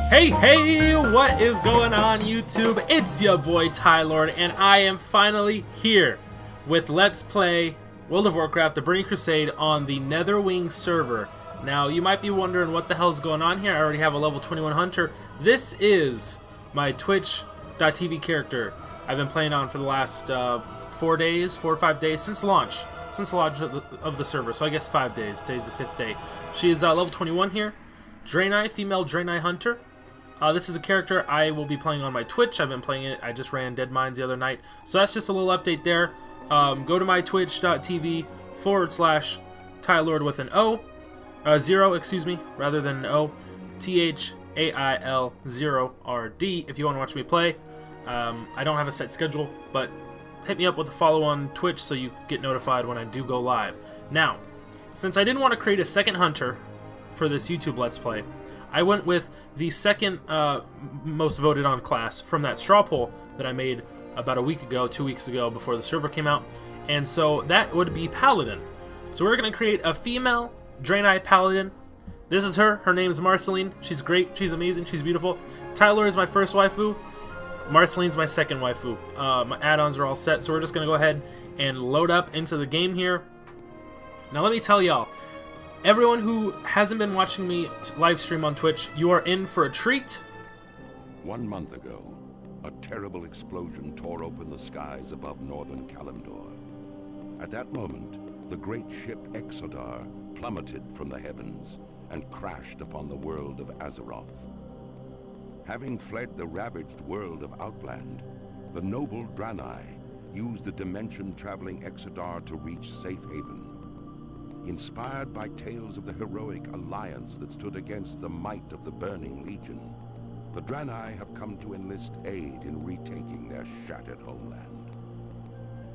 Hey, what is going on YouTube? It's your boy Tylord, and I am finally here with Let's Play World of Warcraft, the Burning Crusade on the Netherwing server. Now, you might be wondering what the hell is going on here. I already have a level 21 hunter. This is my Twitch.tv character I've been playing on for the last 4 or 5 days, since launch of the server, so I guess 5 days. Today's the 5th day. She is level 21 here. Draenei, female Draenei hunter. This is a character I will be playing on my Twitch. I've been playing it. I just ran Dead Mines the other night. So that's just a little update there. Go to my twitch.tv/Tylord with an O. 0, excuse me, rather than an O. THAIL0RD if you want to watch me play. I don't have a set schedule, but hit me up with a follow on Twitch so you get notified when I do go live. Now, since I didn't want to create a second hunter for this YouTube Let's Play, I went with the second most voted on class from that straw poll that I made about a week ago, 2 weeks ago, before the server came out. And so that would be Paladin. So we're going to create a female Draenei Paladin. This is her. Her name's Marceline. She's great. She's amazing. She's beautiful. Tyler is my first waifu. Marceline's my second waifu. My add-ons are all set, so we're just going to go ahead and load up into the game here. Now let me tell y'all, everyone who hasn't been watching me live stream on Twitch, you are in for a treat. 1 month ago, a terrible explosion tore open the skies above northern Kalimdor. At that moment, the great ship Exodar plummeted from the heavens and crashed upon the world of Azeroth. Having fled the ravaged world of Outland, the noble Draenei used the dimension-traveling Exodar to reach safe haven. Inspired by tales of the heroic alliance that stood against the might of the Burning Legion, the Draenei have come to enlist aid in retaking their shattered homeland.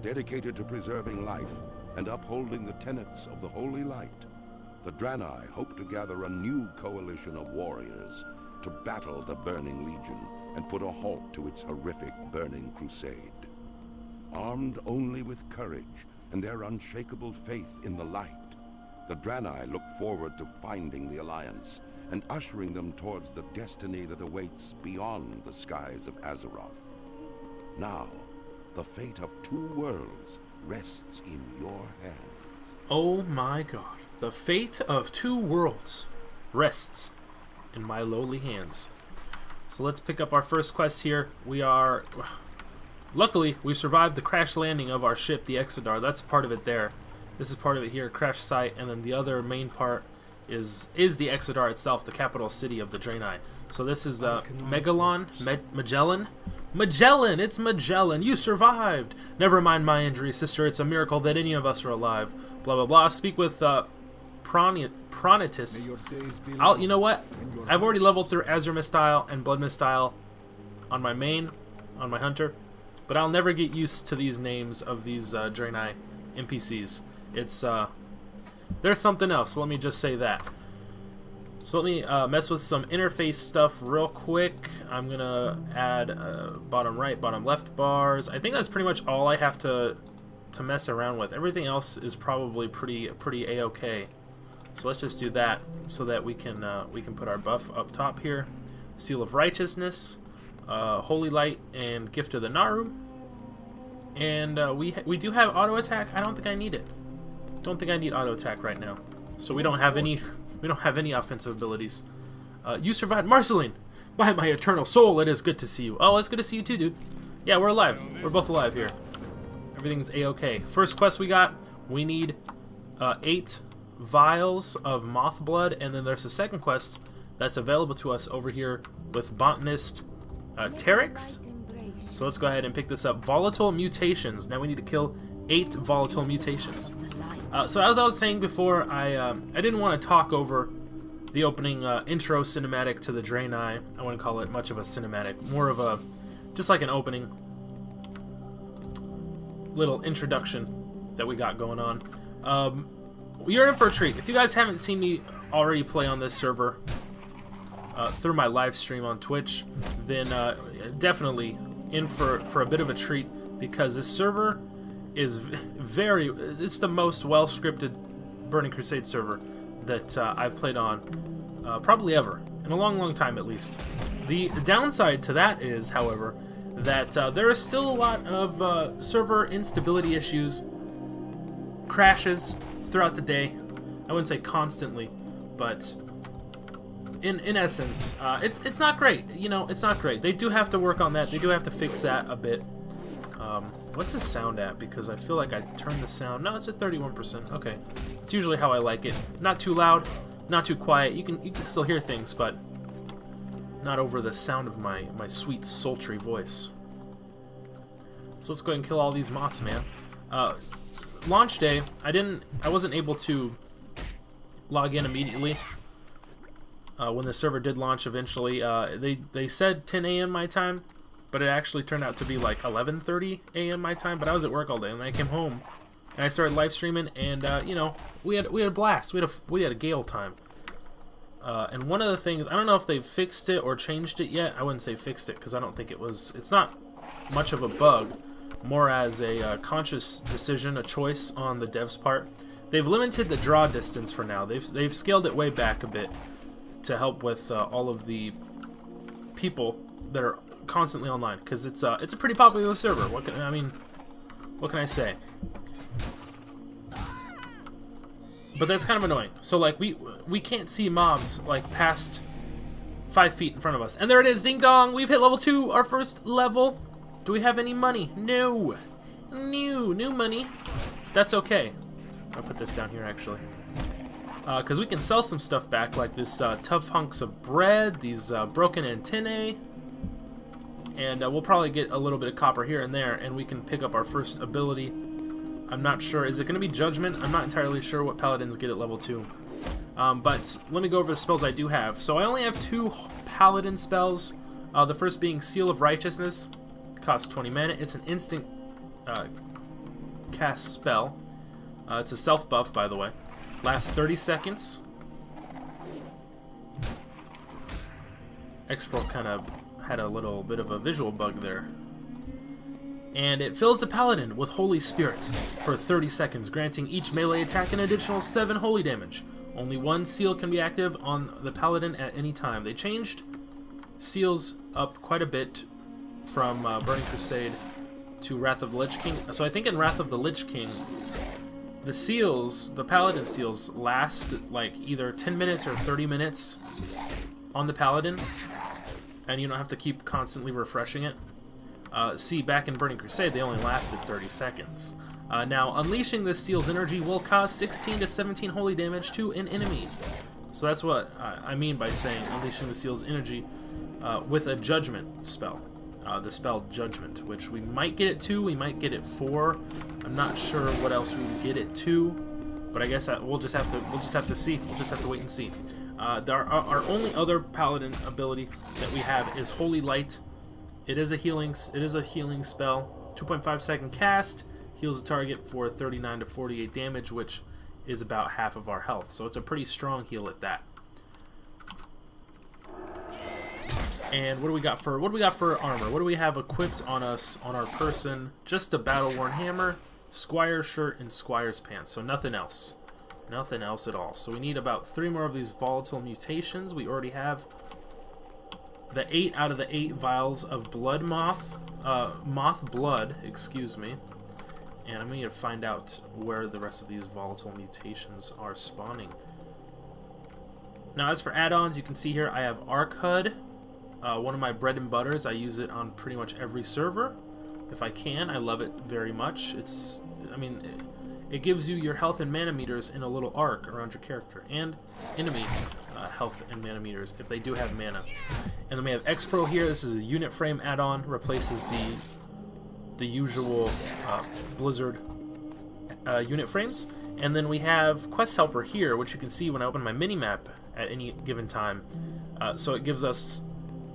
Dedicated to preserving life and upholding the tenets of the Holy Light, the Draenei hope to gather a new coalition of warriors to battle the Burning Legion and put a halt to its horrific Burning Crusade. Armed only with courage and their unshakable faith in the light, the Draenei look forward to finding the Alliance and ushering them towards the destiny that awaits beyond the skies of Azeroth. Now, the fate of 2 worlds rests in your hands. Oh my god. The fate of 2 worlds rests in my lowly hands. So let's pick up our first quest here. Luckily, we survived the crash landing of our ship, the Exodar. That's part of it there. This is part of it here, crash site, and then the other main part is the Exodar itself, the capital city of the Draenei. So this is Magellan. Magellan, it's Magellan. You survived. Never mind my injury, sister. It's a miracle that any of us are alive. Blah blah blah. Speak with Pronitus. You know what? I've already leveled through Azure Mistile and Blood Mistile on my hunter, but I'll never get used to these names of these Draenei NPCs. It's there's something else, let me just say that. So let me mess with some interface stuff real quick. I'm gonna add bottom right, bottom left bars. I think that's pretty much all I have to mess around with. Everything else is probably pretty a-okay. So let's just do that so that we can put our buff up top here. Seal of Righteousness, Holy Light, and Gift of the Naru. And we do have auto attack. I don't think I need it. Don't think I need auto attack right now. So we don't have any offensive abilities. You survived, Marceline. By my eternal soul, it is good to see you. Oh, it's good to see you too, dude. Yeah, we're alive. We're both alive here. Everything's a-okay. First quest we got. We need 8 vials of moth blood, and then there's a second quest that's available to us over here with botanist Terex. So let's go ahead and pick this up. Volatile mutations. Now we need to kill 8 volatile mutations. So as I was saying before, I didn't want to talk over the opening intro cinematic to the Draenei. I wouldn't call it much of a cinematic, more of a just like an opening little introduction that we got going on. You're in for a treat. If you guys haven't seen me already play on this server through my live stream on Twitch, then definitely in for a bit of a treat, because this server is it's the most well-scripted Burning Crusade server that I've played on probably ever. In a long, long time, at least. The downside to that is, however, that there is still a lot of server instability issues, crashes throughout the day. I wouldn't say constantly, but in essence, it's not great. You know, it's not great. They do have to work on that. They do have to fix that a bit. What's the sound at? Because I feel like I turned the sound. No, it's at 31%. Okay, it's usually how I like it. Not too loud, not too quiet. You can still hear things, but not over the sound of my sweet, sultry voice. So let's go ahead and kill all these moths, man. Launch day, I wasn't able to log in immediately. When the server did launch eventually, they said 10 a.m. my time, but it actually turned out to be like 11:30 a.m. my time. But I was at work all day, and then I came home and I started live streaming, and you know, we had a blast. We had a gale time. And one of the things, I don't know if they've fixed it or changed it yet. I wouldn't say fixed it because I don't think it's not much of a bug, more as a conscious decision, a choice on the devs' part. They've limited the draw distance for now. They've scaled it way back a bit to help with all of the people that are constantly online, because it's a pretty popular server. What can I say? But that's kind of annoying. So like we can't see mobs like past 5 feet in front of us. And there it is, ding dong, we've hit level 2, our first level. Do we have any money? No. No money. That's okay. I'll put this down here actually. Because we can sell some stuff back, like this tough hunks of bread, these broken antennae, and we'll probably get a little bit of copper here and there, and we can pick up our first ability. I'm not sure. Is it going to be Judgment? I'm not entirely sure what Paladins get at level 2. But let me go over the spells I do have. So I only have 2 Paladin spells. The first being Seal of Righteousness. Costs 20 mana. It's an instant cast spell. It's a self buff, by the way. Lasts 30 seconds. AlexBau kind of had a little bit of a visual bug there. And it fills the Paladin with Holy Spirit for 30 seconds, granting each melee attack an additional 7 holy damage. Only 1 seal can be active on the Paladin at any time. They changed seals up quite a bit from Burning Crusade to Wrath of the Lich King. So I think in Wrath of the Lich King, the seals, the Paladin seals, last like either 10 minutes or 30 minutes on the Paladin, and you don't have to keep constantly refreshing it. See, back in Burning Crusade, they only lasted 30 seconds. Now, unleashing this seal's energy will cause 16 to 17 holy damage to an enemy. So that's what I mean by saying unleashing the seal's energy with a judgment spell. The spell Judgment, which we might get it 2, we might get it 4. I'm not sure what else we would get it 2, but I guess we'll just have to see. We'll just have to wait and see. Our only other Paladin ability that we have is Holy Light. It is a healing spell. 2.5 second cast, heals a target for 39 to 48 damage, which is about half of our health. So it's a pretty strong heal at that. And what do we got for armor? What do we have equipped on us, on our person? Just a battle-worn hammer, squire shirt, and squire's pants. So nothing else. Nothing else at all. So we need about 3 more of these volatile mutations. We already have the 8 out of the 8 vials of blood moth blood, excuse me. And I'm going to find out where the rest of these volatile mutations are spawning. Now as for add-ons, you can see here I have Arc HUD. One of my bread and butters. I use it on pretty much every server if I can. I love it very much. It gives you your health and mana meters in a little arc around your character, and enemy health and mana meters if they do have mana. And then we have X-Pro here. This is a unit frame add-on, replaces the usual Blizzard unit frames. And then we have Quest Helper here, which you can see when I open my mini-map at any given time. So it gives us,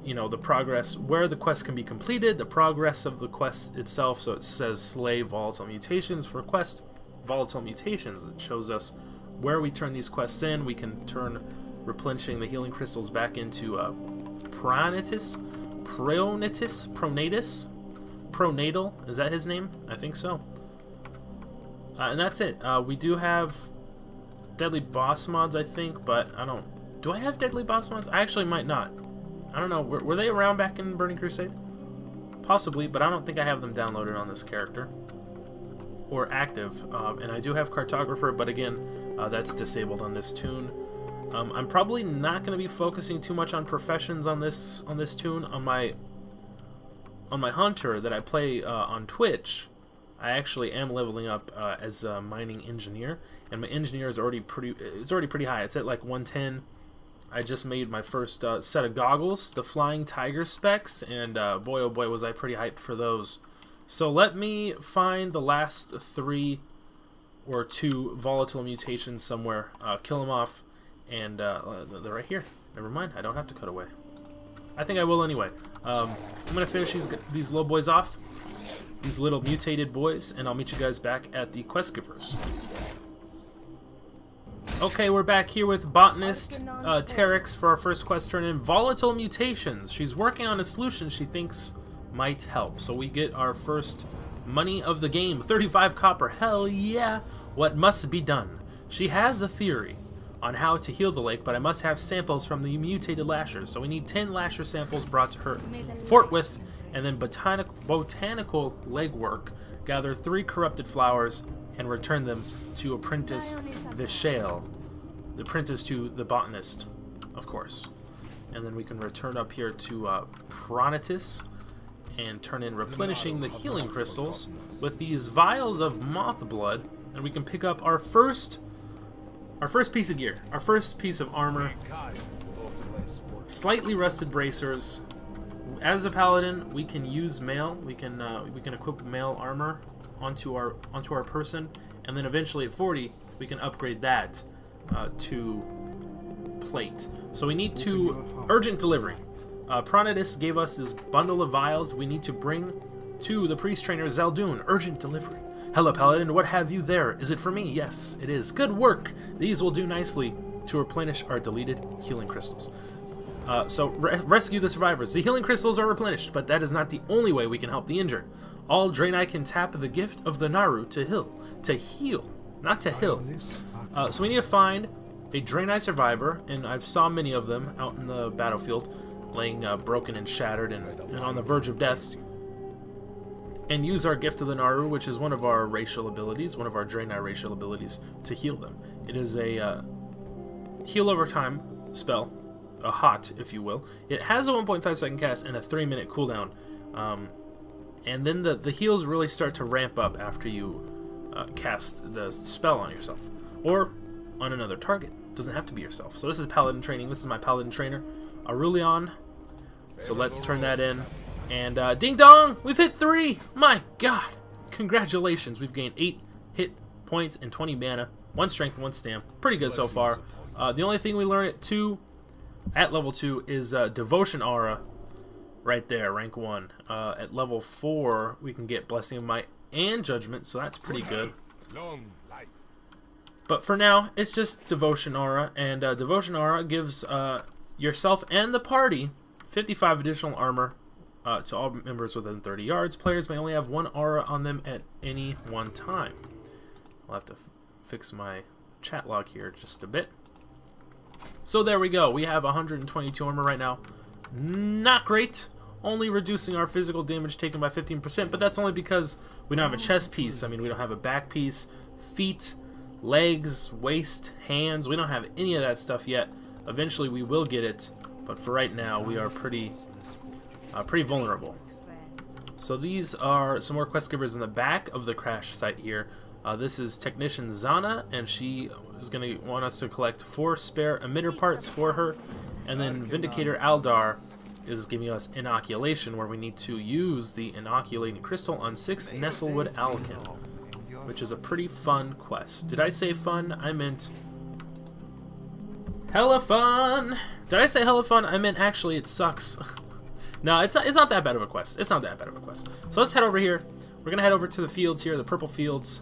you know, the progress, where the quest can be completed, the progress of the quest itself. So it says slay volatile mutations for quest volatile mutations. It shows us where we turn these quests in. We can turn replenishing the healing crystals back into Pronatal, is that his name? I think so. And that's it. We do have deadly boss mods, I think, but I don't Do I have deadly boss mods? I actually might not. I don't know. Were they around back in Burning Crusade? Possibly, but I don't think I have them downloaded on this character. Or active. And I do have Cartographer, but again, that's disabled on this tune. I'm probably not going to be focusing too much on professions on this tune. On my Hunter that I play on Twitch, I actually am leveling up as a mining engineer, and my engineer is already pretty high. It's at like 110. I just made my first set of goggles, the Flying Tiger specs, and boy oh boy was I pretty hyped for those. So let me find the last 3 or 2 volatile mutations somewhere, kill them off, and they're right here. Never mind, I don't have to cut away. I think I will anyway. I'm gonna finish these little boys off, these little mutated boys, and I'll meet you guys back at the quest givers. Okay, we're back here with Botanist Terex for our first quest turn in Volatile Mutations. She's working on a solution she thinks might help. So we get our first money of the game, 35 copper. Hell yeah! What must be done? She has a theory on how to heal the lake, but I must have samples from the mutated lashers. So we need 10 lasher samples brought to her fort with, and then botanical legwork. Gather 3 corrupted flowers and return them to Apprentice Vishale, the apprentice to the botanist, of course. And then we can return up here to Pronitus and turn in replenishing the healing crystals with these vials of moth blood, and we can pick up our first piece of gear, our first piece of armor. Slightly rusted bracers. As a paladin, we can use mail. We can equip mail armor onto our person, and then eventually at 40 we can upgrade that to plate. So we need to urgent delivery. Pronitus gave us this bundle of vials we need to bring to the priest trainer Zaldun. Urgent delivery. Hello, Paladin. What have you there? Is it for me? Yes, it is. Good work. These will do nicely to replenish our deleted healing crystals. So rescue the survivors. The healing crystals are replenished, but that is not the only way we can help the injured. All Draenei can tap the gift of the Naru to heal, not to heal. So we need to find a Draenei survivor, and I've saw many of them out in the battlefield, laying broken and shattered and on the verge of death, and use our gift of the Naru, which is one of our racial abilities, one of our Draenei racial abilities, to heal them. It is a heal over time spell, a hot, if you will. It has a 1.5 second cast and a 3-minute cooldown, and then the heals really start to ramp up after you cast the spell on yourself or on another target. It doesn't have to be yourself. So this is Paladin training. This is my Paladin trainer, Aurelion. So let's turn that in. And ding dong, we've hit 3. My God, congratulations! We've gained 8 hit points and 20 mana, 1 strength, 1 stam. Pretty good so far. The only thing we learn at level 2 is Devotion Aura, right there, rank 1. At level 4, we can get Blessing of Might and Judgment, so that's pretty good. But for now, it's just Devotion Aura, and Devotion Aura gives yourself and the party 55 additional armor to all members within 30 yards. Players may only have 1 aura on them at any one time. I'll have to fix my chat log here just a bit. So there we go. We have 122 armor right now. Not great. Only reducing our physical damage taken by 15%, but that's only because we don't have a chest piece. I mean, we don't have a back piece, feet, legs, waist, hands. We don't have any of that stuff yet. Eventually we will get it, but for right now we are pretty vulnerable. So these are some more quest givers in the back of the crash site here. This is Technician Zana, and she is going to want us to collect 4 spare emitter parts for her. And then Vindicator Aldar is giving us Inoculation, where we need to use the Inoculating Crystal on 6 Nestlewood Alkin, which is a pretty fun quest. Did I say fun? I meant hella fun! Did I say hella fun? I meant actually it sucks. No, it's not that bad of a quest. It's not that bad of a quest. So let's head over here. We're going to head over to the fields here, the purple fields.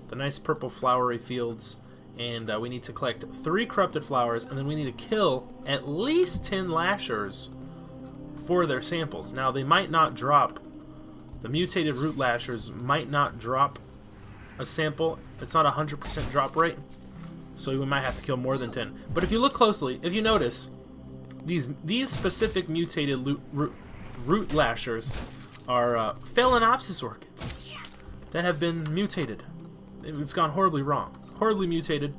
The nice purple flowery fields, and we need to collect 3 corrupted flowers, and then we need to kill at least 10 lashers for their samples. Now they might not drop, the mutated root lashers might not drop a sample. It's not 100% drop rate, So we might have to kill more than 10. But if you look closely, if you notice, these specific mutated root lashers are Phalaenopsis orchids that have been mutated. It's gone horribly wrong. Horribly mutated.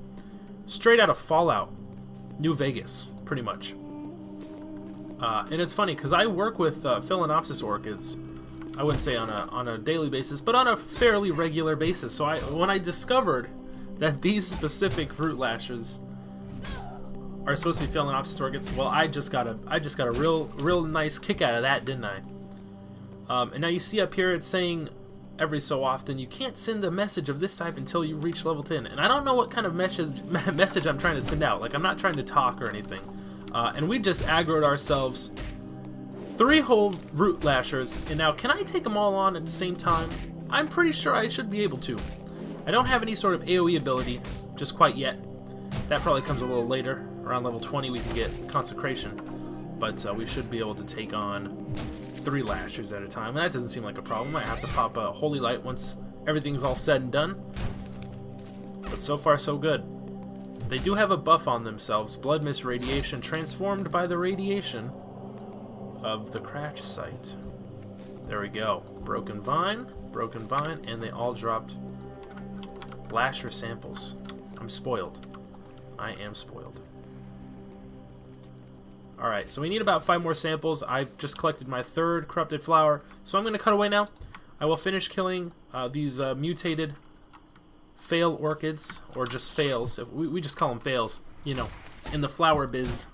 Straight out of Fallout. New Vegas, pretty much. And it's funny, because I work with Phalaenopsis orchids, I wouldn't say on a daily basis, but on a fairly regular basis. So when I discovered that these specific fruit lashes are supposed to be Phalaenopsis orchids, well, I just got a real nice kick out of that, didn't I? And now you see up here it's saying every so often you can't send a message of this type until you reach level 10. And I don't know what kind of message I'm trying to send out. Like, I'm not trying to talk or anything. And we just aggroed ourselves 3 whole root lashers. And now, can I take them all on at the same time? I'm pretty sure I should be able to. I don't have any sort of AoE ability just quite yet. That probably comes a little later. Around level 20 we can get Consecration. But we should be able to take on 3 lashers at a time. And that doesn't seem like a problem. I have to pop a Holy Light once everything's all said and done. But so far so good. They do have a buff on themselves. Blood Mist Radiation, transformed by the radiation of the crash site. There we go. Broken Vine, and they all dropped Lasher samples. I'm spoiled. I am spoiled. Alright, so we need about 5 more samples. I've just collected my 3rd corrupted flower, so I'm going to cut away now. I will finish killing these mutated fail orchids, or just fails. We just call them fails, you know, in the flower biz.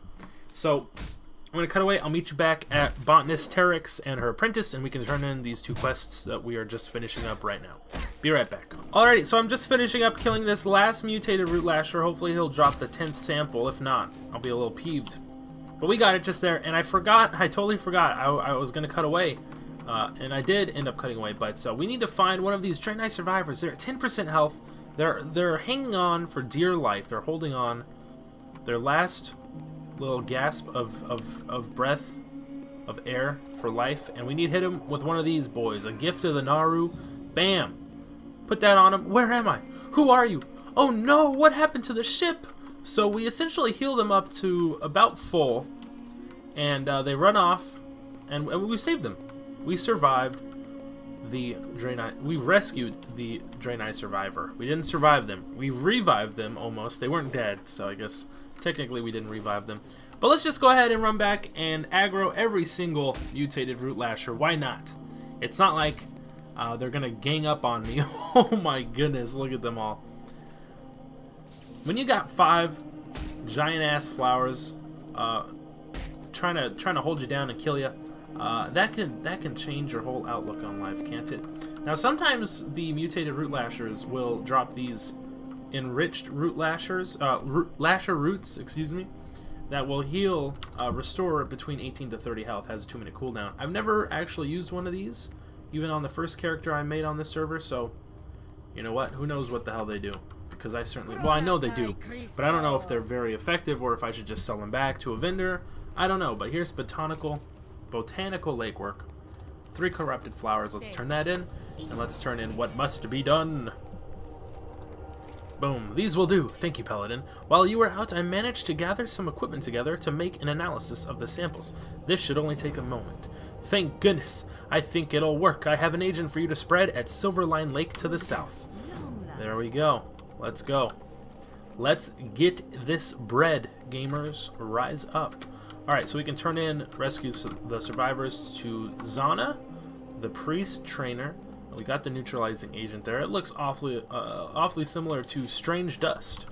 So I'm going to cut away. I'll meet you back at Botanist Teryx and her apprentice, and we can turn in these 2 quests that we are just finishing up right now. Be right back. Alrighty, so I'm just finishing up killing this last mutated root lasher. Hopefully he'll drop the 10th sample. If not, I'll be a little peeved. But we got it just there, and I totally forgot I was going to cut away. And I did end up cutting away, but we need to find one of these Draenei survivors. They're at 10% health. They're hanging on for dear life. They're holding on. Their last little gasp of breath, of air for life, and we need to hit him with one of these boys. A gift of the Naru. Bam! Put that on him. Where am I? Who are you? Oh no! What happened to the ship? So we essentially heal them up to about full, and they run off, and we saved them. We survived the Draenei. We rescued the Draenei survivor. We didn't survive them. We revived them almost. They weren't dead, so I guess technically we didn't revive them. But let's just go ahead and run back and aggro every single mutated root lasher. Why not? It's not like they're gonna gang up on me. Oh my goodness, look at them all. When you got 5 giant ass flowers trying to hold you down and kill you, that can change your whole outlook on life, can't it? Now sometimes the mutated root lashers will drop these enriched root lashers, lasher roots, excuse me, that will heal, restore between 18 to 30 health. Has a 2-minute cooldown. I've never actually used one of these, even on the first character I made on this server. So you know what? Who knows what the hell they do? Because I certainly, well, I know they do, but I don't know if they're very effective or if I should just sell them back to a vendor. I don't know, but here's Botanical Legwork. 3 corrupted flowers. Let's turn that in, and let's turn in what must be done. Boom. These will do. Thank you, Paladin. While you were out, I managed to gather some equipment together to make an analysis of the samples. This should only take a moment. Thank goodness. I think it'll work. I have an agent for you to spread at Silverline Lake to the south. There we go. Let's go. Let's get this bread, gamers. Rise up. Alright, so we can turn in rescue the survivors to Zana, the priest trainer. We got the neutralizing agent there. It looks awfully similar to Strange Dust.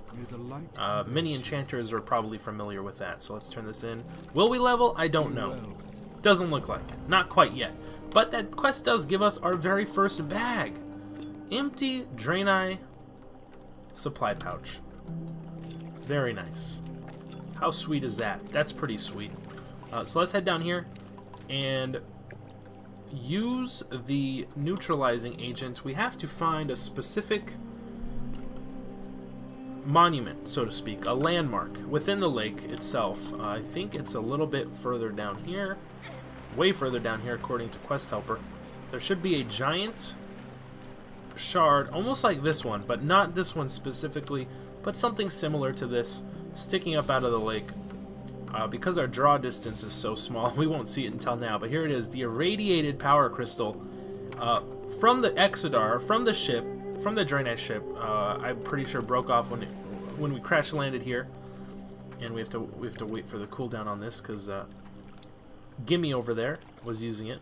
Many enchanters are probably familiar with that, so let's turn this in. Will we level? I don't know. Doesn't look like it. Not quite yet. But that quest does give us our very first bag. Empty Draenei supply pouch. Very nice. How sweet is that? That's pretty sweet. So let's head down here and use the neutralizing agent. We have to find a specific monument, so to speak, a landmark within the lake itself. I think it's a little bit further down here, way further down here according to Quest Helper. There should be a giant shard, almost like this one, but not this one specifically, but something similar to this, sticking up out of the lake. Because our draw distance is so small, we won't see it until now, but here it is, the irradiated power crystal from the Exodar, from the ship, from the Draenei ship. I'm pretty sure broke off when we crash landed here, and we have to wait for the cooldown on this because Gimme over there was using it.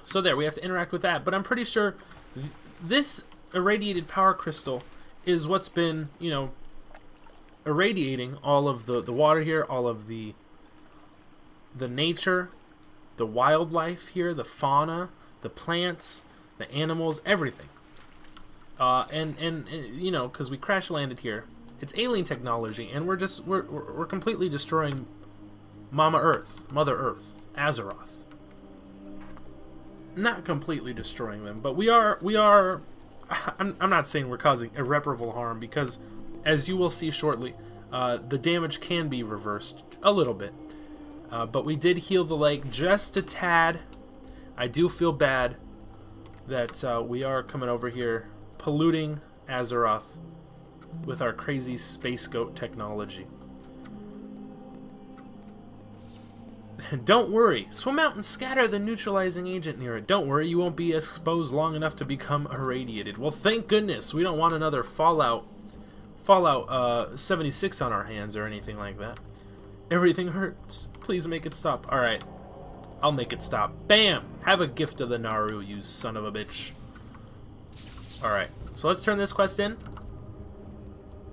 So there, we have to interact with that, but I'm pretty sure this irradiated power crystal is what's been, you know, irradiating all of the water here, all of the nature, the wildlife here, the fauna, the plants, the animals, everything. And you know, because we crash landed here, it's alien technology, and we're completely destroying Mama Earth, Mother Earth, Azeroth. Not completely destroying them, but we are. I'm not saying we're causing irreparable harm, because, as you will see shortly, the damage can be reversed a little bit. But we did heal the lake just a tad. I do feel bad that we are coming over here polluting Azeroth with our crazy space goat technology. Don't worry, swim out and scatter the neutralizing agent near it. Don't worry, you won't be exposed long enough to become irradiated. Well, thank goodness, we don't want another Fallout 76 on our hands or anything like that. Everything hurts. Please make it stop. Alright, I'll make it stop. Bam! Have a gift of the Naru, you son of a bitch. Alright, so let's turn this quest in.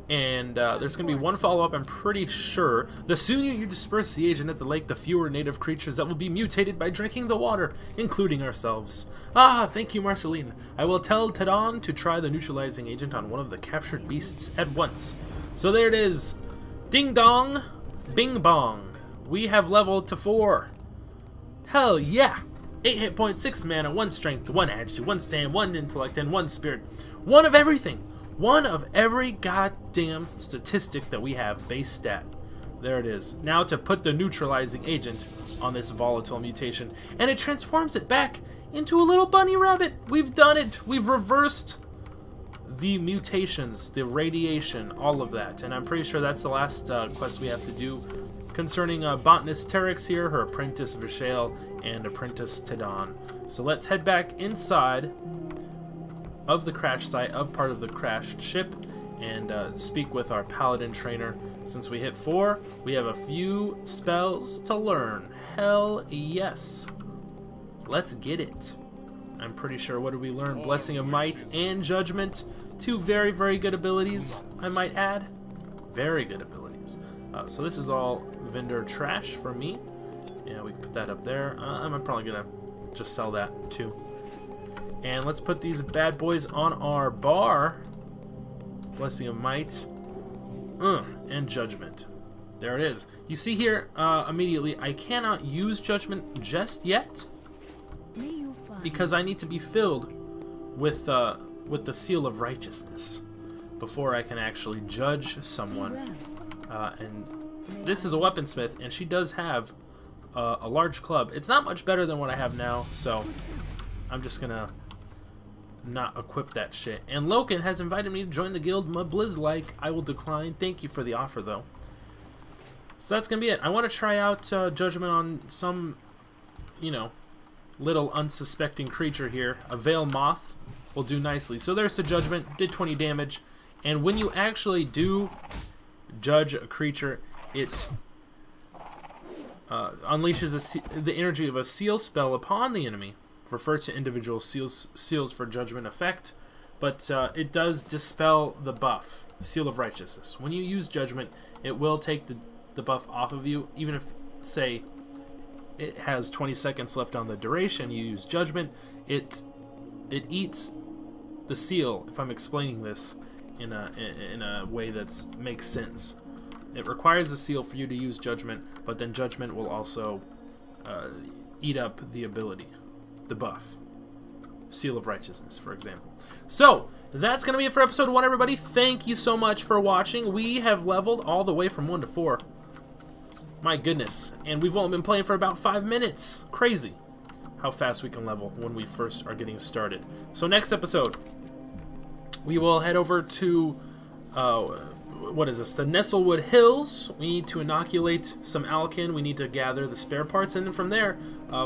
And there's going to be one follow-up, I'm pretty sure. The sooner you disperse the agent at the lake, the fewer native creatures that will be mutated by drinking the water, including ourselves. Ah, thank you, Marceline. I will tell Tadon to try the neutralizing agent on one of the captured beasts at once. So there it is. Ding dong, bing bong. We have leveled to 4. Hell yeah! 8 hit points, 6 mana, 1 strength, 1 agility, 1 stand, 1 intellect, and 1 spirit. 1 of everything! 1 of every goddamn statistic that we have, base stat. There it is. Now to put the neutralizing agent on this volatile mutation, and it transforms it back into a little bunny rabbit. We've done it. We've reversed the mutations, the radiation, all of that. And I'm pretty sure that's the last quest we have to do concerning botanist Terex here, her apprentice Vishale, and apprentice Tadon. So let's head back inside of the crash site, of part of the crashed ship, and speak with our paladin trainer. Since we hit 4, we have a few spells to learn. Hell yes. Let's get it. I'm pretty sure, what did we learn? Blessing of Might and Judgment. 2 very, very good abilities, I might add. Very good abilities. So this is all vendor trash for me. Yeah, we can put that up there. I'm probably gonna just sell that too. And let's put these bad boys on our bar. Blessing of Might. And Judgment. There it is. You see here, immediately, I cannot use Judgment just yet, because I need to be filled with the Seal of Righteousness before I can actually judge someone. And this is a weaponsmith, and she does have a large club. It's not much better than what I have now, so I'm just gonna not equip that shit. And Loken has invited me to join the guild. Blizz-like. I will decline. Thank you for the offer, though. So that's gonna be it. I want to try out Judgment on some, you know, little unsuspecting creature here. A Veil Moth will do nicely. So there's the Judgment. Did 20 damage. And when you actually do judge a creature, it unleashes the energy of a seal spell upon the enemy. Refer to individual seals for judgment effect, but it does dispel the buff, Seal of Righteousness. When you use Judgment, it will take the buff off of you, even if, say, it has 20 seconds left on the duration. You use Judgment, it eats the seal, if I'm explaining this in a way that makes sense. It requires a seal for you to use Judgment, but then Judgment will also eat up the ability. The buff. Seal of Righteousness, for example. So, that's going to be it for episode 1, everybody. Thank you so much for watching. We have leveled all the way from 1 to 4. My goodness. And we've only been playing for about 5 minutes. Crazy how fast we can level when we first are getting started. So next episode, we will head over to, what is this? The Nestlewood Hills. We need to inoculate some alkin. We need to gather the spare parts, and then from there,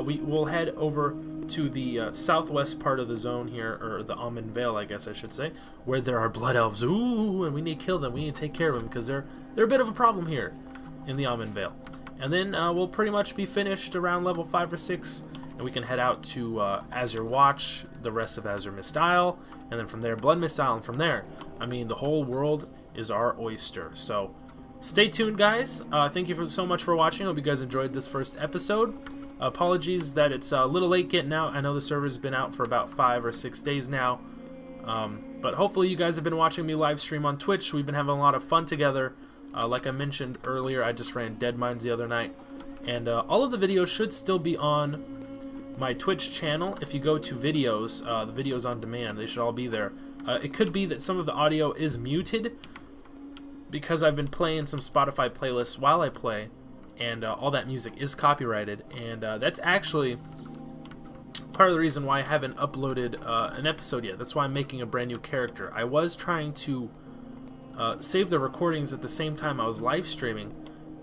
we will head over to the southwest part of the zone here, or the Almond Vale, I guess I should say, where there are blood elves. Ooh, and we need to kill them. We need to take care of them because they're a bit of a problem here in the Almond Vale. And then we'll pretty much be finished around level 5 or 6, and we can head out to Azure Watch, the rest of Azure Mist Isle, and then from there Blood Mist Isle, and from there, I mean, the whole world is our oyster. So stay tuned, guys. Thank you so much for watching. Hope you guys enjoyed this first episode. Apologies that it's a little late getting out. I know the server's been out for about 5 or 6 days now. But hopefully you guys have been watching me live stream on Twitch. We've been having a lot of fun together. Like I mentioned earlier, I just ran Dead Mines the other night. And all of the videos should still be on my Twitch channel. If you go to videos, the videos on demand, they should all be there. It could be that some of the audio is muted because I've been playing some Spotify playlists while I play. And all that music is copyrighted, and that's actually part of the reason why I haven't uploaded an episode yet. That's why I'm making a brand new character. I was trying to save the recordings at the same time I was live streaming,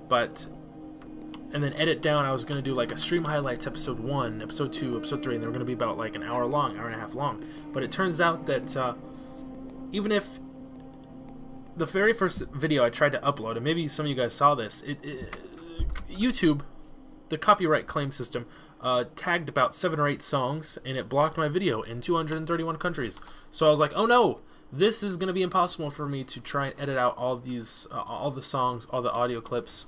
and then edit down. I was going to do like a stream highlights episode 1, episode 2, episode 3, and they were going to be about like an hour long, hour and a half long. But it turns out that even if the very first video I tried to upload, and maybe some of you guys saw this, YouTube, the copyright claim system, tagged about 7 or 8 songs, and it blocked my video in 231 countries. So I was like, oh no, this is going to be impossible for me to try and edit out all these, all the songs, all the audio clips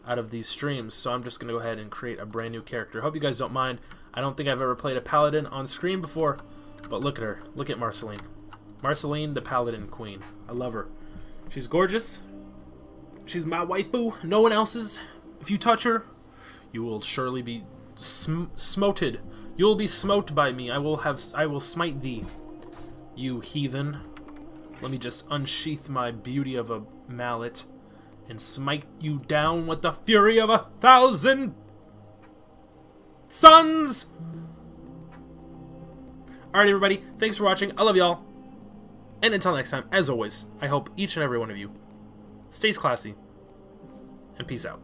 out of these streams. So I'm just going to go ahead and create a brand new character. Hope you guys don't mind. I don't think I've ever played a paladin on screen before, but look at her. Look at Marceline. Marceline, the Paladin Queen. I love her. She's gorgeous. She's my waifu. No one else's. If you touch her, you will surely be smoted. You will be smote by me. I will smite thee, you heathen. Let me just unsheath my beauty of a mallet and smite you down with the fury of 1,000 suns. Alright, everybody. Thanks for watching. I love y'all. And until next time, as always, I hope each and every one of you stays classy. And peace out.